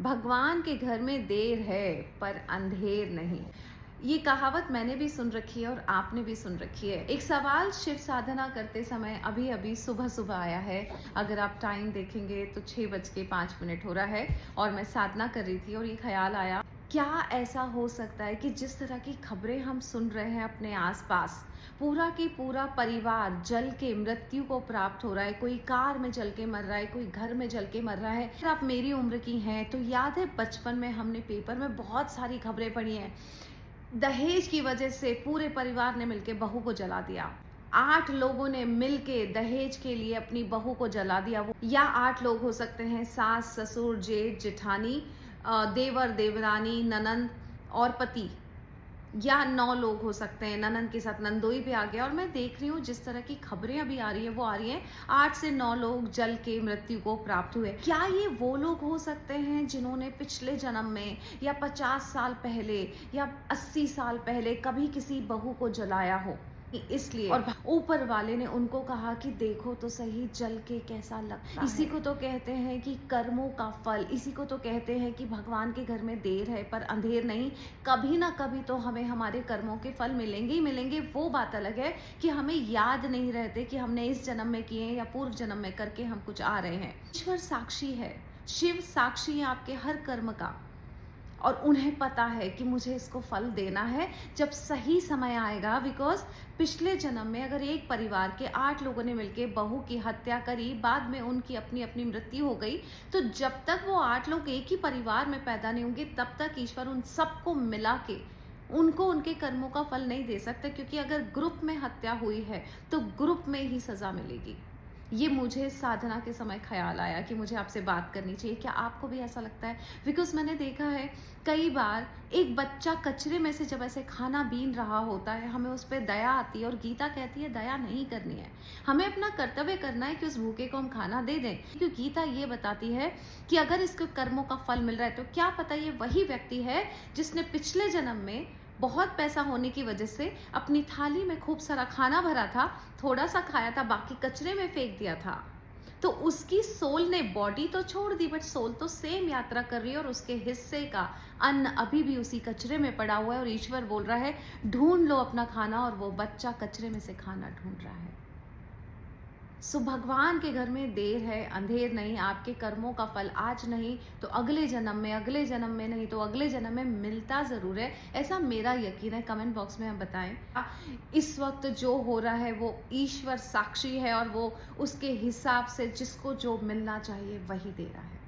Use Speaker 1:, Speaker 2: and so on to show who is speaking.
Speaker 1: भगवान के घर में देर है पर अंधेर नहीं। ये कहावत मैंने भी सुन रखी है और आपने भी सुन रखी है। एक सवाल शिव साधना करते समय अभी अभी सुबह सुबह आया है। अगर आप टाइम देखेंगे तो 6:05 हो रहा है और मैं साधना कर रही थी और ये ख्याल आया, क्या ऐसा हो सकता है कि जिस तरह की खबरें हम सुन रहे हैं अपने आसपास, पूरा की पूरा परिवार जल के मृत्यु को प्राप्त हो रहा है, कोई कार में जल के मर रहा है, कोई घर में जल के मर रहा है। अगर आप मेरी उम्र की हैं तो याद है बचपन में हमने पेपर में बहुत सारी खबरें पढ़ी हैं। दहेज की वजह से पूरे परिवार ने मिलकर बहू को जला दिया। 8 लोगों ने मिलके दहेज के लिए अपनी बहू को जला दिया। वो या 8 लोग हो सकते हैं, सास, ससुर, जेठ, जेठानी, देवर, देवरानी, ननंद और पति, या 9 लोग हो सकते हैं, ननंद के साथ नंदोई भी आ गया। और मैं देख रही हूँ जिस तरह की खबरें अभी आ रही है वो आ रही हैं 8 से 9 लोग जल के मृत्यु को प्राप्त हुए। क्या ये वो लोग हो सकते हैं जिन्होंने पिछले जन्म में या 50 साल पहले या 80 साल पहले कभी किसी बहू को जलाया हो? इसलिए और ऊपर वाले ने उनको कहा कि देखो तो सही जल के कैसा लगता है। इसी को तो कहते हैं कि कर्मों का फल, इसी को तो कहते हैं कि भगवान के घर में देर है पर अंधेर नहीं। कभी ना कभी तो हमें हमारे कर्मों के फल मिलेंगे ही मिलेंगे। वो बात अलग है कि हमें याद नहीं रहते कि हमने इस जन्म में किए या पूर्व जन्म में करके हम कुछ आ रहे हैं। ईश्वर साक्षी है, शिव साक्षी है आपके हर कर्म का, और उन्हें पता है कि मुझे इसको फल देना है जब सही समय आएगा। बिकॉज पिछले जन्म में अगर एक परिवार के 8 लोगों ने मिलकर बहू की हत्या करी, बाद में उनकी अपनी अपनी मृत्यु हो गई, तो जब तक वो 8 लोग एक ही परिवार में पैदा नहीं होंगे तब तक ईश्वर उन सबको मिला के उनको उनके कर्मों का फल नहीं दे सकते। क्योंकि अगर ग्रुप में हत्या हुई है तो ग्रुप में ही सजा मिलेगी। ये मुझे साधना के समय ख्याल आया कि मुझे आपसे बात करनी चाहिए। क्या आपको भी ऐसा लगता है? बिकॉज मैंने देखा है कई बार एक बच्चा कचरे में से जब ऐसे खाना बीन रहा होता है, हमें उस पर दया आती है और गीता कहती है दया नहीं करनी है, हमें अपना कर्तव्य करना है कि उस भूखे को हम खाना दे दें। क्योंकि गीता ये बताती है कि अगर इसके कर्मों का फल मिल रहा है तो क्या पता ये वही व्यक्ति है जिसने पिछले जन्म में बहुत पैसा होने की वजह से अपनी थाली में खूब सारा खाना भरा था, थोड़ा सा खाया था, बाकी कचरे में फेंक दिया था। तो उसकी सोल ने बॉडी तो छोड़ दी बट सोल तो सेम यात्रा कर रही है और उसके हिस्से का अन्न अभी भी उसी कचरे में पड़ा हुआ है। और ईश्वर बोल रहा है ढूंढ लो अपना खाना, और वो बच्चा कचरे में से खाना ढूंढ रहा है। सो भगवान के घर में देर है अंधेर नहीं। आपके कर्मों का फल आज नहीं तो अगले जन्म में, अगले जन्म में नहीं तो अगले जन्म में मिलता ज़रूर है, ऐसा मेरा यकीन है। कमेंट बॉक्स में आप बताएं। इस वक्त जो हो रहा है वो ईश्वर साक्षी है और वो उसके हिसाब से जिसको जो मिलना चाहिए वही दे रहा है।